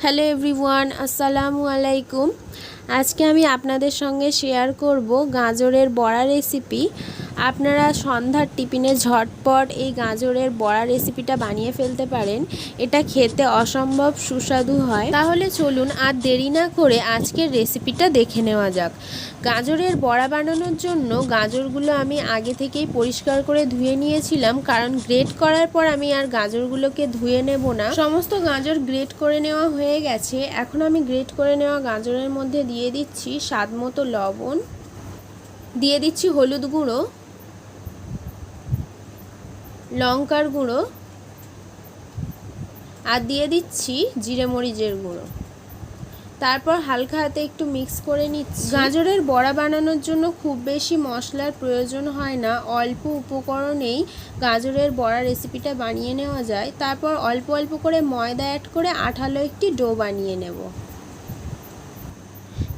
Hello everyone, আসসালামু আলাইকুম। আজকে আমি আপনাদের সঙ্গে শেয়ার করব গাজরের বড়া রেসিপি। আপনারা সন্ধ্যার টিফিনে ঝটপট এই গাজরের বড়া রেসিপিটা বানিয়ে ফেলতে পারেন। এটা খেতে অসম্ভব সুস্বাদু হয়। তাহলে চলুন আর দেরি না করে আজকের রেসিপিটা দেখে নেওয়া যাক। গাজরের বড়া বানানোর জন্য গাজরগুলো আমি আগে থেকেই পরিষ্কার করে ধুয়ে নিয়েছিলাম, কারণ গ্রেট করার পর আমি আর গাজরগুলোকে ধুয়ে নেব না। সমস্ত গাজর গ্রেট করে নেওয়া হয়ে গেছে। এখন আমি গ্রেট করে নেওয়া গাজরের মধ্যে দিয়ে দিচ্ছি স্বাদ মতো লবণ, দিয়ে দিচ্ছি হলুদ গুঁড়ো, লঙ্কার গুঁড়ো আর দিয়ে দিচ্ছি জিরে মরিচের গুঁড়ো। তারপর হালকা হাতে একটু মিক্স করে নিচ্ছি। গাজরের বড়া বানানোর জন্য খুব বেশি মশলার প্রয়োজন হয় না, অল্প উপকরণেই গাজরের বড়া রেসিপিটা বানিয়ে নেওয়া যায়। তারপর অল্প অল্প করে ময়দা অ্যাড করে আঠালো একটি ডো বানিয়ে নেব।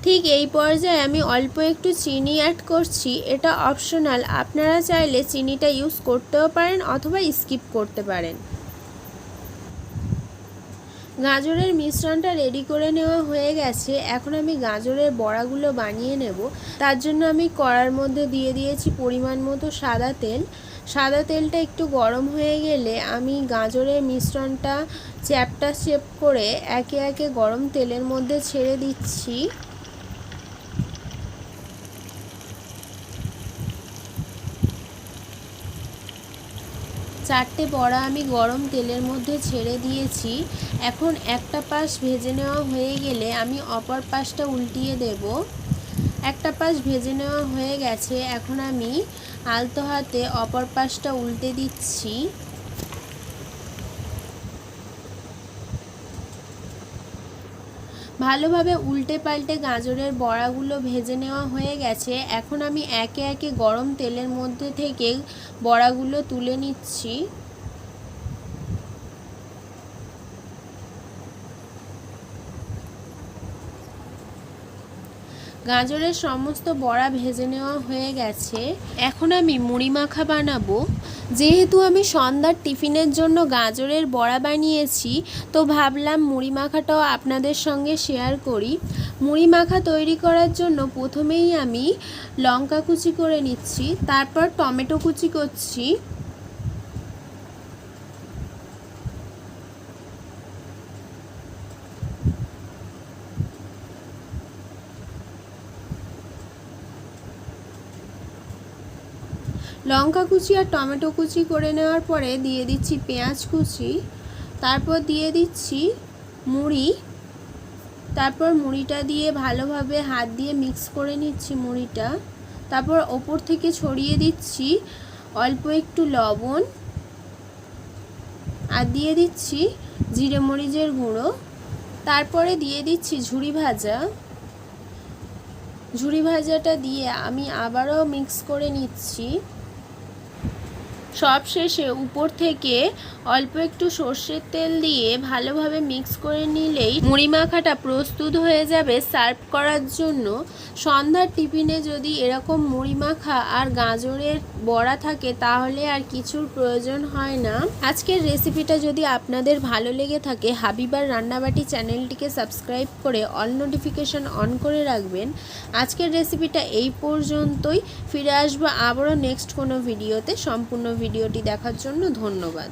ঠিক এই পর্যায়ে আমি অল্প একটু চিনি অ্যাড করছি। এটা অপশনাল, আপনারা চাইলে চিনিটা ইউজ করতেও পারেন অথবা স্কিপ করতে পারেন। গাজরের মিশ্রণটা রেডি করে নেওয়া হয়ে গেছে। এখন আমি গাজরের বড়াগুলো বানিয়ে নেব। তার জন্য আমি কড়ার মধ্যে দিয়ে দিয়েছি পরিমাণ মতো সাদা তেল। সাদা তেলটা একটু গরম হয়ে গেলে আমি গাজরের মিশ্রণটা চ্যাপটা শেপ করে একে একে গরম তেলের মধ্যে ছেড়ে দিচ্ছি। চারটে বড়া আমি গরম তেলের মধ্যে ছেড়ে দিয়েছি। এখন একটা পাশ ভেজে নেওয়া হয়ে গেলে আমি অপর পাশটা উল্টিয়ে দেব। একটা পাশ ভেজে নেওয়া হয়ে গেছে। এখন আমি আলতো হাতে অপর পাশটা উল্টে দিচ্ছি। ভালোভাবে উল্টে পাল্টে গাজরের বড়াগুলো ভেজে নেওয়া হয়ে গেছে। এখন আমি একে একে গরম তেলের মধ্যে থেকে বড়াগুলো তুলে নিচ্ছি। গাজরের সমস্ত বড়া ভেজে নেওয়া হয়ে গেছে। এখন আমি মুড়ি মাখা বানাবো। যেহেতু আমি সন্ধ্যার টিফিনের জন্য গাজরের বড়া বানিয়েছি, তো ভাবলাম মুড়ি মাখাটাও আপনাদের সঙ্গে শেয়ার করি। মুড়ি মাখা তৈরি করার জন্য প্রথমেই আমি লঙ্কা কুচি করে নিচ্ছি, তারপর টমেটো কুচি করছি, লঙ্কা কুচি আর টমেটো কুচি করে নেওয়ার পরে দিয়ে দিচ্ছি পেঁয়াজ কুচি, তারপর দিয়ে দিচ্ছি মুড়ি। তারপর মুড়িটা দিয়ে ভালোভাবে হাত দিয়ে মিক্স করে নিচ্ছি মুড়িটা। তারপর ওপর থেকে ছড়িয়ে দিচ্ছি অল্প একটু লবণ আর দিয়ে দিচ্ছি জিরে মরিচের গুঁড়ো। তারপরে দিয়ে দিচ্ছি ঝুরি ভাজাটা দিয়ে আমি আবারও মিক্স করে নিচ্ছি। সব শেষে উপর থেকে অল্প একটু সর্ষের তেল দিয়ে ভালোভাবে মিক্স করে নিলেই মুড়ি মাখাটা প্রস্তুত হয়ে যাবে সার্ভ করার জন্য। সন্ধ্যার টিফিনে যদি এরকম মুড়ি মাখা আর গাজরের বড়া থাকে তাহলে আর কিছুর প্রয়োজন হয় না। আজকের রেসিপিটা যদি আপনাদের ভালো লেগে থাকে, হাবিবার রান্নাবাটি চ্যানেলটিকে সাবস্ক্রাইব করে অল নোটিফিকেশন অন করে রাখবেন। আজকের রেসিপিটা এই পর্যন্তই। ফিরে আসবো আবারও নেক্সট কোনো ভিডিওতে। সম্পূর্ণ ভিডিওটি দেখার জন্য ধন্যবাদ।